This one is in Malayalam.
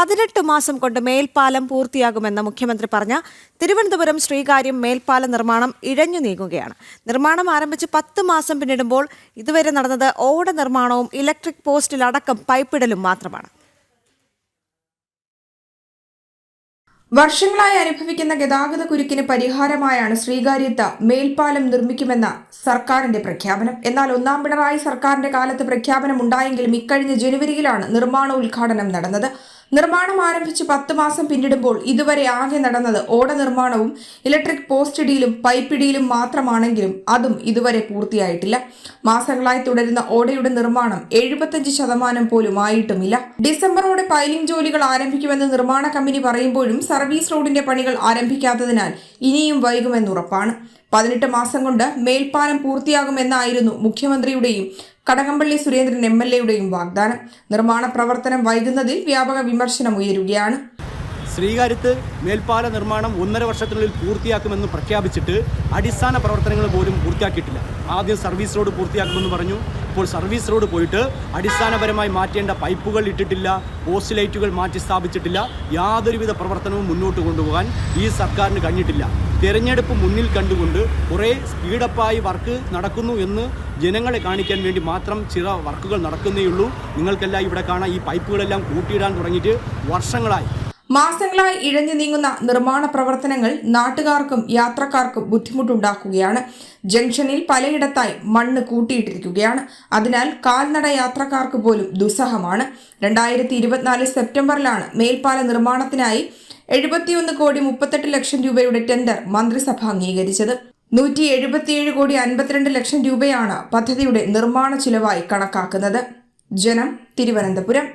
18 മാസം കൊണ്ട് മേൽപ്പാലം പൂർത്തിയാകുമെന്ന് മുഖ്യമന്ത്രി പറഞ്ഞ തിരുവനന്തപുരം ശ്രീകാര്യം മേൽപ്പാല നിർമ്മാണം ഇഴഞ്ഞു നീങ്ങുകയാണ്. നിർമ്മാണം ആരംഭിച്ച് 10 മാസം പിന്നിടുമ്പോൾ ഇതുവരെ നടന്നത് ഓട നിർമ്മാണവും ഇലക്ട്രിക് പോസ്റ്റിലടക്കം പൈപ്പിടലും മാത്രമാണ്. വർഷങ്ങളായി അനുഭവിക്കുന്ന ഗതാഗത കുരുക്കിന് പരിഹാരമായാണ് ശ്രീകാര്യത്ത് മേൽപ്പാലം നിർമ്മിക്കുമെന്ന സർക്കാരിന്റെ പ്രഖ്യാപനം. എന്നാൽ ഒന്നാം പിണറായി സർക്കാരിന്റെ കാലത്ത് പ്രഖ്യാപനം ഉണ്ടായെങ്കിലും ഇക്കഴിഞ്ഞ ജനുവരിയിലാണ് നിർമ്മാണ ഉദ്ഘാടനം നടന്നത്. നിർമ്മാണം ആരംഭിച്ച് 10 മാസം പിന്നിടുമ്പോൾ ഇതുവരെ ആകെ നടന്നത് ഓട നിർമ്മാണവും ഇലക്ട്രിക് പോസ്റ്റ് ഇടിയിലും പൈപ്പിടിയിലും മാത്രമാണെങ്കിലും അതും ഇതുവരെ പൂർത്തിയായിട്ടില്ല. മാസങ്ങളായി തുടരുന്ന ഓടയുടെ നിർമ്മാണം 75% പോലും ആയിട്ടുമില്ല. ഡിസംബറോടെ പൈലിംഗ് ജോലികൾ ആരംഭിക്കുമെന്ന് നിർമ്മാണ കമ്പനി പറയുമ്പോഴും സർവീസ് റോഡിന്റെ പണികൾ ആരംഭിക്കാത്തതിനാൽ ഇനിയും വൈകുമെന്നുറപ്പാണ്. 18 മാസം കൊണ്ട് മേൽപ്പാലം പൂർത്തിയാകുമെന്നായിരുന്നു മുഖ്യമന്ത്രിയുടെയും കടകംപള്ളി സുരേന്ദ്രൻ MLAയുടെയും വാഗ്ദാനം. നിർമ്മാണ പ്രവർത്തനം വൈകുന്നതിൽ വ്യാപക വിമർശനം ഉയരുകയാണ്. ശ്രീകാര്യത്ത് മേൽപ്പാല നിർമ്മാണം 1.5 വർഷത്തിനുള്ളിൽ പൂർത്തിയാക്കുമെന്ന് പ്രഖ്യാപിച്ചിട്ട് അടിസ്ഥാന പ്രവർത്തനങ്ങൾ പോലും പൂർത്തിയാക്കിയിട്ടില്ല. ആദ്യം സർവീസ് റോഡ് പൂർത്തിയാക്കുമെന്ന് പറഞ്ഞു. ഇപ്പോൾ സർവീസ് റോഡ് പോയിട്ട് അടിസ്ഥാനപരമായി മാറ്റേണ്ട പൈപ്പുകൾ ഇട്ടിട്ടില്ല, പോസ്റ്റ് ലൈറ്റുകൾ മാറ്റി സ്ഥാപിച്ചിട്ടില്ല. യാതൊരുവിധ പ്രവർത്തനവും മുന്നോട്ട് കൊണ്ടുപോകാൻ ഈ സർക്കാരിന് കഴിഞ്ഞിട്ടില്ല. തെരഞ്ഞെടുപ്പ് മുന്നിൽ കണ്ടുകൊണ്ട് കുറേ സ്പീഡപ്പായി വർക്ക് നടക്കുന്നു എന്ന് ജനങ്ങളെ കാണിക്കാൻ വേണ്ടി മാത്രം ചില വർക്കുകൾ നടക്കുന്നേയുള്ളൂ. നിങ്ങൾക്കെല്ലാം ഇവിടെ കാണാം, ഈ പൈപ്പുകളെല്ലാം കൂട്ടിയിടാൻ തുടങ്ങിയിട്ട് വർഷങ്ങളായി. മാസങ്ങളായി ഇഴഞ്ഞു നീങ്ങുന്ന നിർമ്മാണ പ്രവർത്തനങ്ങൾ നാട്ടുകാർക്കും യാത്രക്കാർക്കും ബുദ്ധിമുട്ടുണ്ടാക്കുകയാണ്. ജംഗ്ഷനിൽ പലയിടത്തായി മണ്ണ് കൂട്ടിയിട്ടിരിക്കുകയാണ്. അതിനാൽ കാൽനട യാത്രക്കാർക്ക് പോലും ദുസ്സഹമാണ്. 2024 സെപ്റ്റംബറിലാണ് മേൽപ്പാല നിർമ്മാണത്തിനായി 71.38 ലക്ഷം രൂപയുടെ ടെൻഡർ മന്ത്രിസഭ അംഗീകരിച്ചത്. 177.52 ലക്ഷം രൂപയാണ് പദ്ധതിയുടെ നിർമ്മാണ ചിലവായി കണക്കാക്കുന്നത്. ജനം, തിരുവനന്തപുരം.